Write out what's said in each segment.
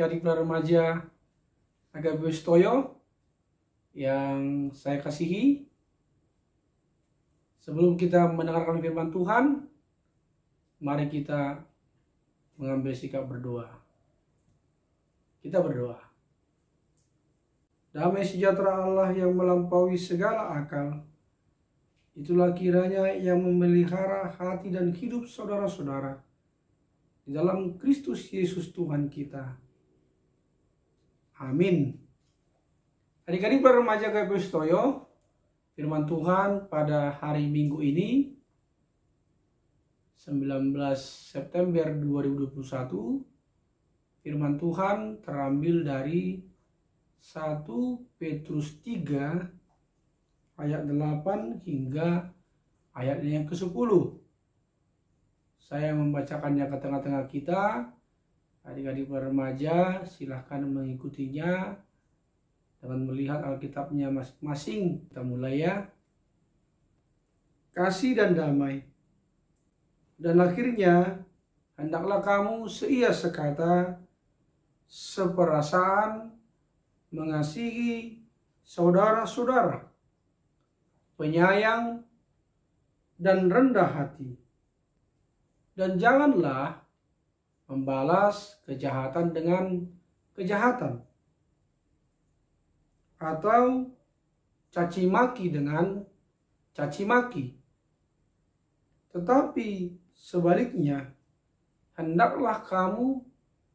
adik-adik remaja Agapus Toyo yang saya kasihi. Sebelum kita mendengarkan firman Tuhan, mari kita mengambil sikap berdoa. Kita berdoa. Damai sejahtera Allah yang melampaui segala akal, itulah kiranya yang memelihara hati dan hidup saudara-saudara di dalam Kristus Yesus Tuhan kita. Amin. Adik-adik remaja Agapus Toyo, firman Tuhan pada hari Minggu ini 19 September 2021, firman Tuhan terambil dari 1 Petrus 3 ayat 8 hingga ayatnya yang ke-10. Saya membacakannya ke tengah-tengah kita. Adik-adik remaja silahkan mengikutinya dengan melihat Alkitabnya masing-masing. Kita mulai ya. Kasih dan damai. Dan akhirnya hendaklah kamu seia sekata, seperasaan, mengasihi saudara-saudara, penyayang dan rendah hati. Dan janganlah membalas kejahatan dengan kejahatan, atau caci maki dengan caci maki. Tetapi sebaliknya, hendaklah kamu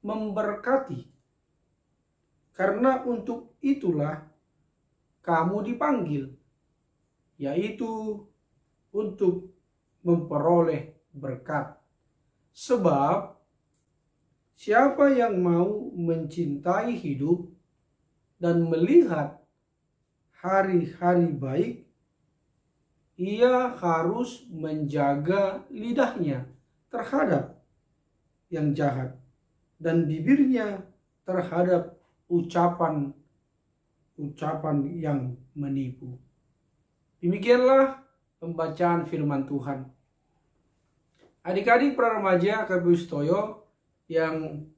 memberkati, karena untuk itulah kamu dipanggil, yaitu untuk memperoleh berkat. Sebab siapa yang mau mencintai hidup dan melihat hari-hari baik, ia harus menjaga lidahnya terhadap yang jahat dan bibirnya terhadap ucapan yang menipu. Demikianlah pembacaan firman Tuhan. Adik-adik remaja Agapus Toyo yang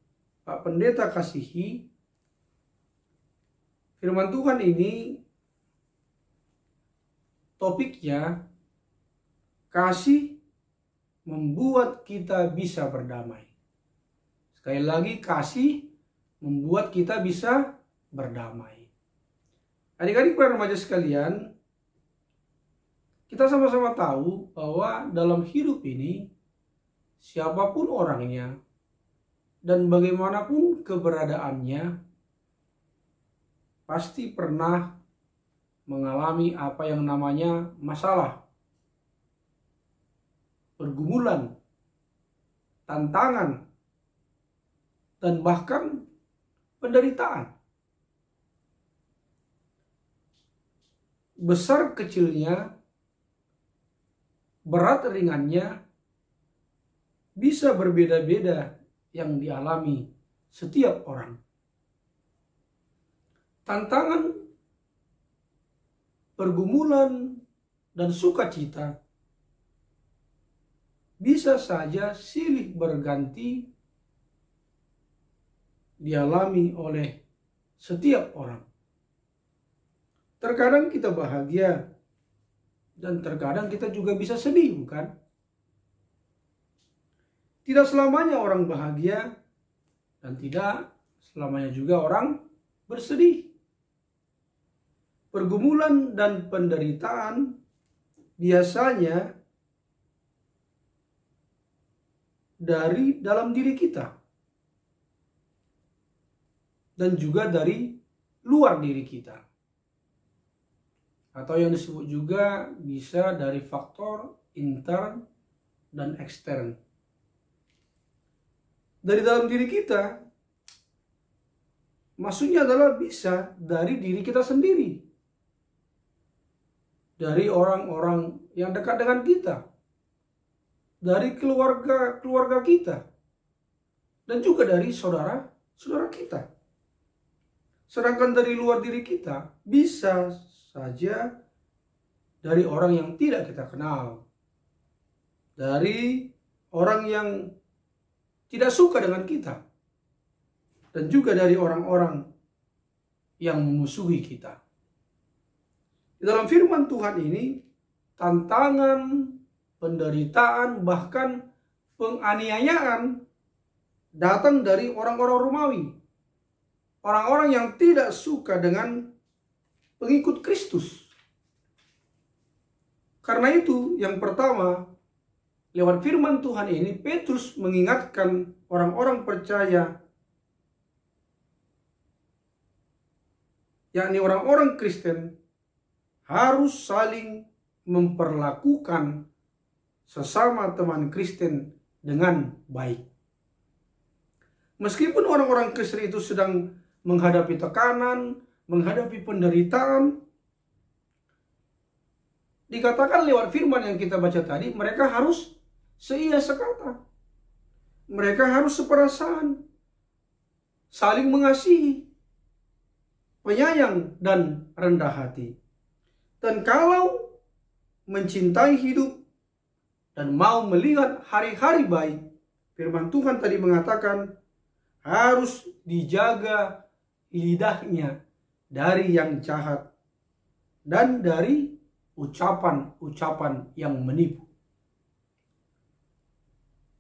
Pak Pendeta kasihi, firman Tuhan ini topiknya kasih membuat kita bisa berdamai. Sekali lagi, kasih membuat kita bisa berdamai. Adik-adik remaja sekalian, kita sama-sama tahu bahwa dalam hidup ini siapapun orangnya dan bagaimanapun keberadaannya pasti pernah mengalami apa yang namanya masalah, pergumulan, tantangan, dan bahkan penderitaan. Besar kecilnya, berat ringannya, bisa berbeda-beda yang dialami setiap orang. Tantangan, pergumulan, dan sukacita bisa saja silih berganti dialami oleh setiap orang. Terkadang kita bahagia dan terkadang kita juga bisa sedih, bukan? Tidak selamanya orang bahagia dan tidak selamanya juga orang bersedih. Pergumulan dan penderitaan biasanya dari dalam diri kita dan juga dari luar diri kita, atau yang disebut juga bisa dari faktor intern dan ekstern. Dari dalam diri kita, maksudnya adalah bisa dari diri kita sendiri, dari orang-orang yang dekat dengan kita, dari keluarga kita, dan juga dari saudara-saudara kita. Sedangkan dari luar diri kita bisa saja dari orang yang tidak kita kenal, dari orang yang tidak suka dengan kita, dan juga dari orang-orang yang memusuhi kita. Di dalam firman Tuhan ini, tantangan, penderitaan, bahkan penganiayaan datang dari orang-orang Romawi. Orang-orang yang tidak suka dengan pengikut Kristus. Karena itu, yang pertama, lewat firman Tuhan ini, Petrus mengingatkan orang-orang percaya, yakni orang-orang Kristen, harus saling memperlakukan sesama teman Kristen dengan baik. Meskipun orang-orang Kristen itu sedang menghadapi tekanan, menghadapi penderitaan, dikatakan lewat firman yang kita baca tadi, mereka harus seia sekata. Mereka harus seperasaan, saling mengasihi, penyayang dan rendah hati. Dan kalau mencintai hidup dan mau melihat hari-hari baik, firman Tuhan tadi mengatakan harus dijaga lidahnya dari yang jahat dan dari ucapan-ucapan yang menipu.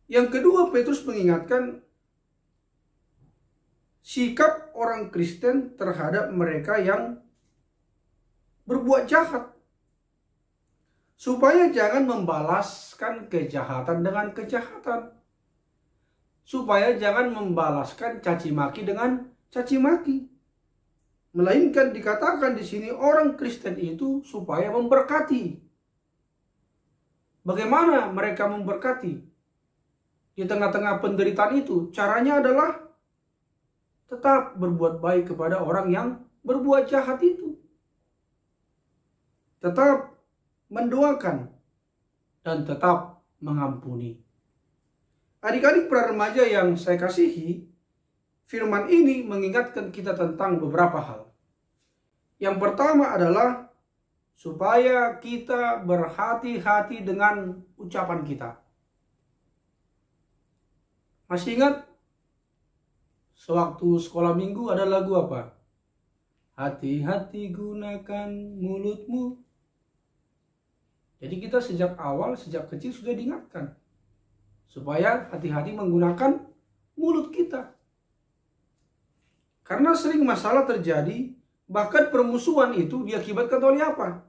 Yang kedua, Petrus mengingatkan sikap orang Kristen terhadap mereka yang berbuat jahat, supaya jangan membalaskan kejahatan dengan kejahatan, supaya jangan membalaskan caci maki dengan caci maki. Melainkan dikatakan di sini orang Kristen itu supaya memberkati. Bagaimana mereka memberkati? Di tengah-tengah penderitaan itu, caranya adalah tetap berbuat baik kepada orang yang berbuat jahat itu. Tetap mendoakan dan tetap mengampuni. Adik-adik para remaja yang saya kasihi, firman ini mengingatkan kita tentang beberapa hal. Yang pertama adalah supaya kita berhati-hati dengan ucapan kita. Masih ingat? Sewaktu sekolah minggu ada lagu apa? Hati-hati gunakan mulutmu. Jadi kita sejak awal, sejak kecil sudah diingatkan. Supaya hati-hati menggunakan mulut kita. Karena sering masalah terjadi, bahkan permusuhan itu diakibatkan oleh apa?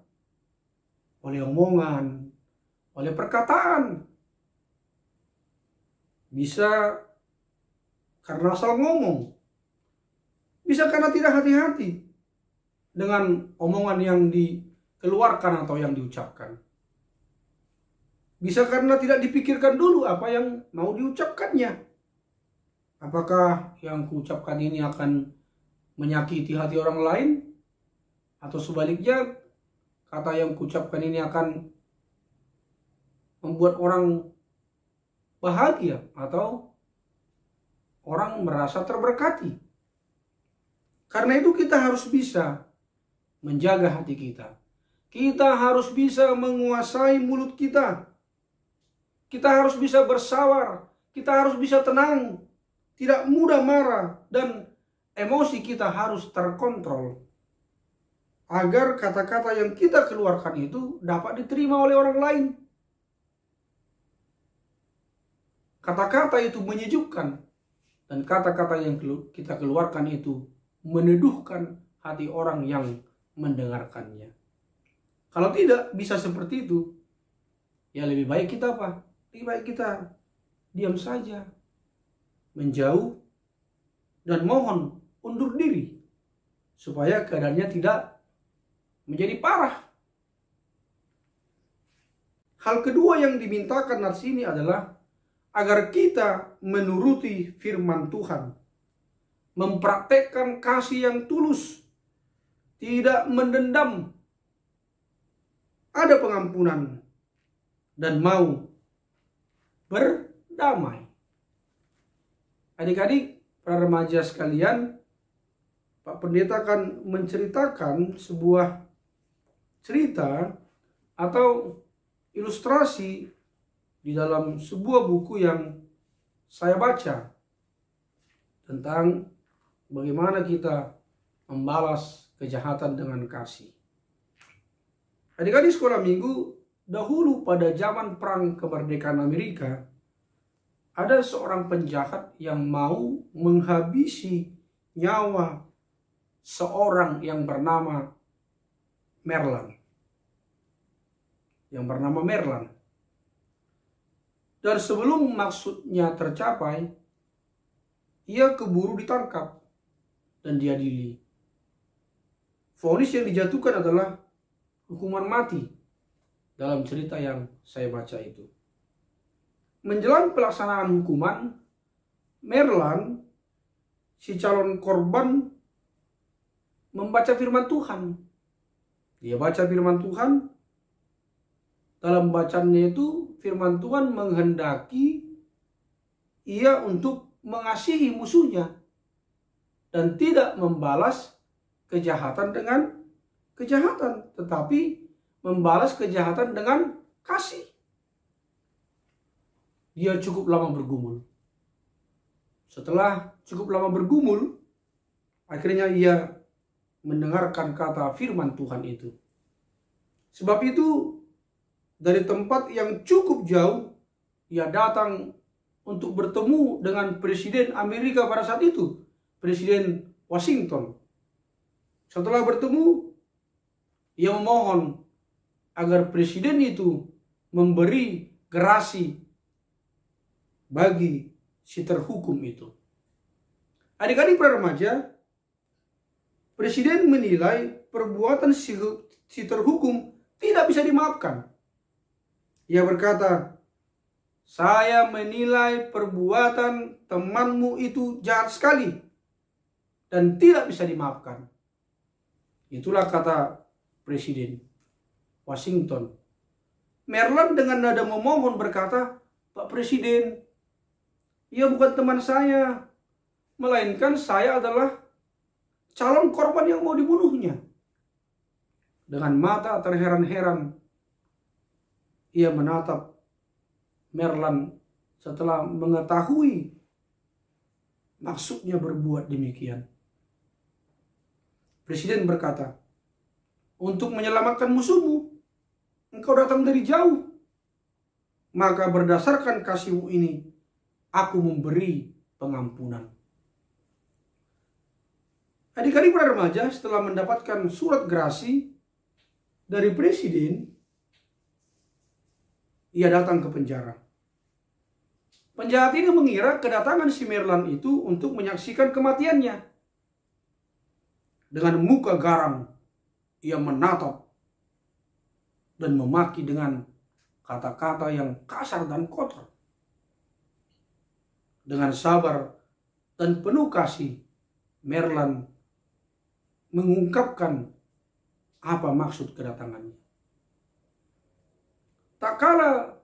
Oleh omongan, oleh perkataan. Bisa karena asal ngomong. Bisa karena tidak hati-hati dengan omongan yang dikeluarkan atau yang diucapkan. Bisa karena tidak dipikirkan dulu apa yang mau diucapkannya. Apakah yang kuucapkan ini akan menyakiti hati orang lain? Atau sebaliknya, kata yang kuucapkan ini akan membuat orang bahagia atau orang merasa terberkati. Karena itu kita harus bisa menjaga hati kita. Kita harus bisa menguasai mulut kita. Kita harus bisa bersabar. Kita harus bisa tenang. Tidak mudah marah. Dan emosi kita harus terkontrol. Agar kata-kata yang kita keluarkan itu dapat diterima oleh orang lain. Kata-kata itu menyejukkan. Dan kata-kata yang kita keluarkan itu meneduhkan hati orang yang mendengarkannya. Kalau tidak bisa seperti itu, ya lebih baik kita apa? Lebih baik kita diam saja, menjauh, dan mohon undur diri, supaya keadaannya tidak menjadi parah. Hal kedua yang dimintakan di sini adalah agar kita menuruti firman Tuhan, mempraktekkan kasih yang tulus, tidak mendendam, ada pengampunan, dan mau berdamai. Adik-adik, para remaja sekalian, Pak Pendeta akan menceritakan sebuah cerita atau ilustrasi di dalam sebuah buku yang saya baca tentang bagaimana kita membalas kejahatan dengan kasih. Adik-adik sekolah minggu, dahulu pada zaman perang kemerdekaan Amerika, ada seorang penjahat yang mau menghabisi nyawa seorang yang bernama Merlan. Dan sebelum maksudnya tercapai, ia keburu ditangkap dan diadili. Vonis yang dijatuhkan adalah hukuman mati dalam cerita yang saya baca itu. Menjelang pelaksanaan hukuman, Merlan, si calon korban, membaca firman Tuhan. Dia baca firman Tuhan. Dalam bacaannya itu, firman Tuhan menghendaki ia untuk mengasihi musuhnya dan tidak membalas kejahatan dengan kejahatan, tetapi membalas kejahatan dengan kasih. Dia cukup lama bergumul. Setelah cukup lama bergumul, akhirnya ia mendengarkan kata firman Tuhan itu. Sebab itu, dari tempat yang cukup jauh, ia datang untuk bertemu dengan Presiden Amerika pada saat itu, Presiden Washington. Setelah bertemu, ia memohon agar presiden itu memberi gerasi bagi si terhukum itu. Adik-adik para remaja, presiden menilai perbuatan si terhukum tidak bisa dimaafkan. Ia berkata, "Saya menilai perbuatan temanmu itu jahat sekali dan tidak bisa dimaafkan." Itulah kata Presiden Washington. Merlan dengan nada memohon berkata, "Pak Presiden, ia bukan teman saya, melainkan saya adalah calon korban yang mau dibunuhnya." Dengan mata terheran-heran, ia menatap Merlan setelah mengetahui maksudnya berbuat demikian. Presiden berkata, "Untuk menyelamatkan musuhmu, engkau datang dari jauh. Maka berdasarkan kasihmu ini, aku memberi pengampunan." Adik-adik para remaja, setelah mendapatkan surat gerasi dari presiden, ia datang ke penjara. Penjahat ini mengira kedatangan si Merlan itu untuk menyaksikan kematiannya. Dengan muka garang, ia menatap dan memaki dengan kata-kata yang kasar dan kotor. Dengan sabar dan penuh kasih, Merlan mengungkapkan apa maksud kedatangannya. Tak kala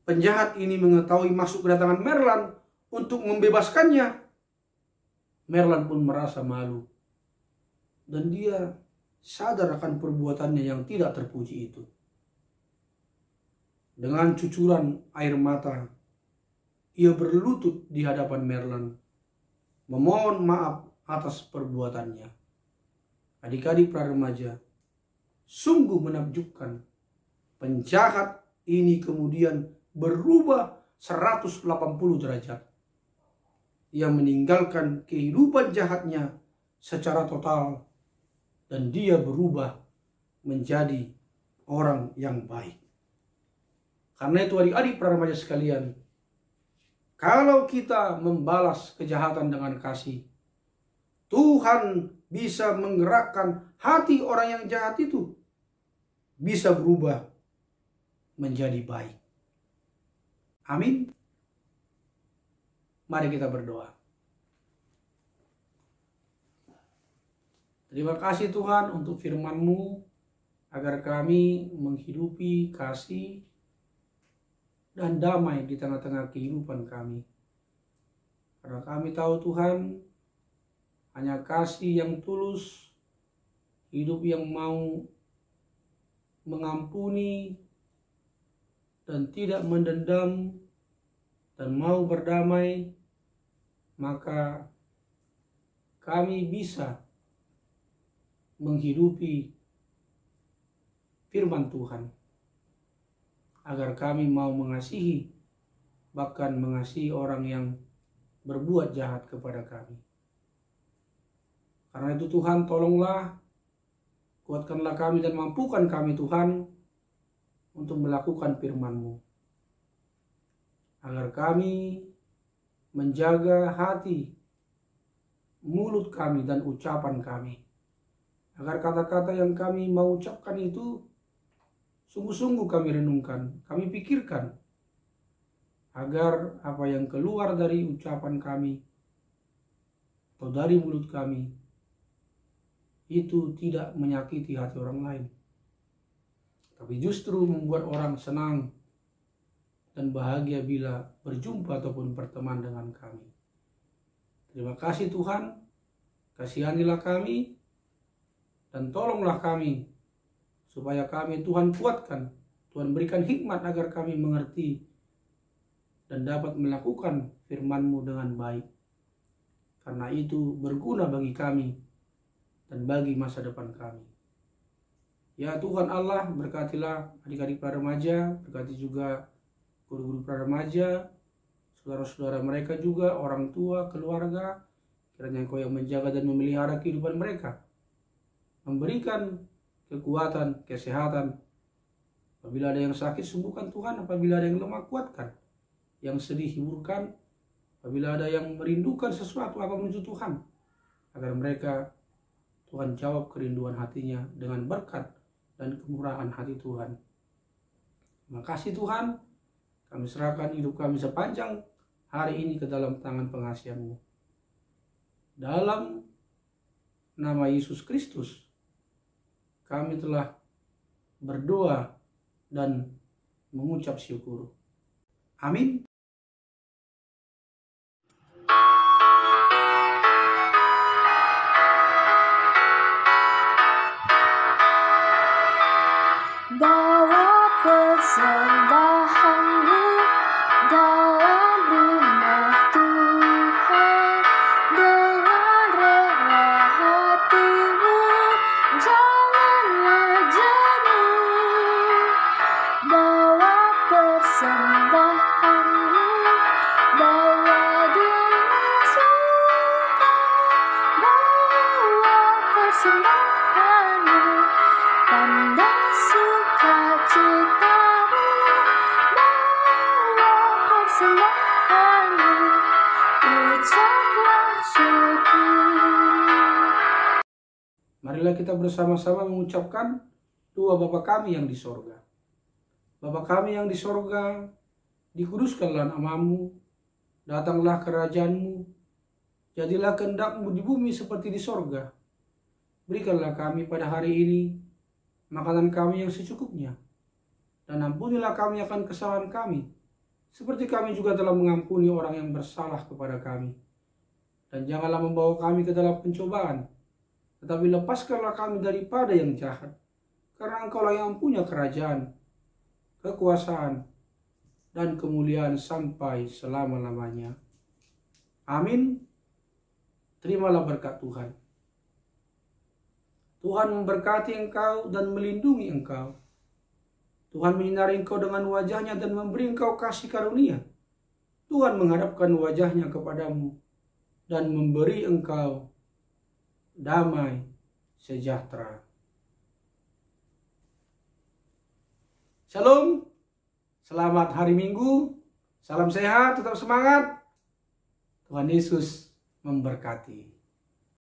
penjahat ini mengetahui maksud kedatangan Merlan untuk membebaskannya, Merlan pun merasa malu dan dia sadar akan perbuatannya yang tidak terpuji itu. Dengan cucuran air mata, ia berlutut di hadapan Merlan, memohon maaf atas perbuatannya. Adik-adik para remaja, sungguh menakjubkan. Penjahat ini kemudian berubah 180 derajat. Ia meninggalkan kehidupan jahatnya secara total dan dia berubah menjadi orang yang baik. Karena itu adik-adik para remaja sekalian, kalau kita membalas kejahatan dengan kasih, Tuhan bisa menggerakkan hati orang yang jahat itu, bisa berubah menjadi baik. Amin. Mari kita berdoa. Terima kasih Tuhan untuk firman-Mu, agar kami menghidupi kasih dan damai di tengah-tengah kehidupan kami. Karena kami tahu Tuhan, hanya kasih yang tulus, hidup yang mau mengampuni dan tidak mendendam dan mau berdamai, maka kami bisa menghidupi firman Tuhan, agar kami mau mengasihi, bahkan mengasihi orang yang berbuat jahat kepada kami. Karena itu Tuhan, tolonglah, kuatkanlah kami dan mampukan kami Tuhan untuk melakukan firman-Mu, agar kami menjaga hati, mulut kami dan ucapan kami, agar kata-kata yang kami mau ucapkan itu sungguh-sungguh kami renungkan, kami pikirkan, agar apa yang keluar dari ucapan kami atau dari mulut kami itu tidak menyakiti hati orang lain, tapi justru membuat orang senang dan bahagia bila berjumpa ataupun berteman dengan kami. Terima kasih Tuhan, kasihanilah kami dan tolonglah kami, supaya kami Tuhan kuatkan, Tuhan berikan hikmat agar kami mengerti dan dapat melakukan firman-Mu dengan baik. Karena itu berguna bagi kami dan bagi masa depan kami. Ya Tuhan Allah, berkatilah adik-adik para remaja, berkati juga guru-guru para remaja, saudara-saudara mereka juga, orang tua, keluarga. Kiranya Engkau yang menjaga dan memelihara kehidupan mereka, memberikan kekuatan, kesehatan. Apabila ada yang sakit, sembuhkan Tuhan. Apabila ada yang lemah, kuatkan. Yang sedih, hiburkan. Apabila ada yang merindukan sesuatu, apapun itu Tuhan, agar mereka, Tuhan jawab kerinduan hatinya dengan berkat dan kemurahan hati Tuhan. Terima kasih Tuhan. Kami serahkan hidup kami sepanjang hari ini ke dalam tangan pengasihan-Mu. Dalam nama Yesus Kristus, kami telah berdoa dan mengucap syukur. Amin. Bawa persembahanmu dalam rumah Tuhan dengan rela hatimu, janganlah jenuh. Bawa persembahanmu, bawa dengan suka, bawa persembahanmu, tanda sukacitamu, bawa persembahanmu, ucaplah syukur. Marilah kita bersama-sama mengucapkan doa Bapa kami yang di sorga. Bapa kami yang di sorga, dikuduskanlah nama-Mu, datanglah kerajaan-Mu, jadilah kehendak-Mu di bumi seperti di sorga. Berikanlah kami pada hari ini makanan kami yang secukupnya, dan ampunilah kami akan kesalahan kami, seperti kami juga telah mengampuni orang yang bersalah kepada kami. Dan janganlah membawa kami ke dalam pencobaan, tetapi lepaskanlah kami daripada yang jahat, karena Engkaulah yang punya kerajaan, kekuasaan, dan kemuliaan sampai selama-lamanya. Amin. Terimalah berkat Tuhan. Tuhan memberkati engkau dan melindungi engkau. Tuhan menyinari engkau dengan wajahnya dan memberi engkau kasih karunia. Tuhan menghadapkan wajahnya kepadamu dan memberi engkau damai sejahtera. Shalom, selamat hari Minggu, salam sehat, tetap semangat. Tuhan Yesus memberkati.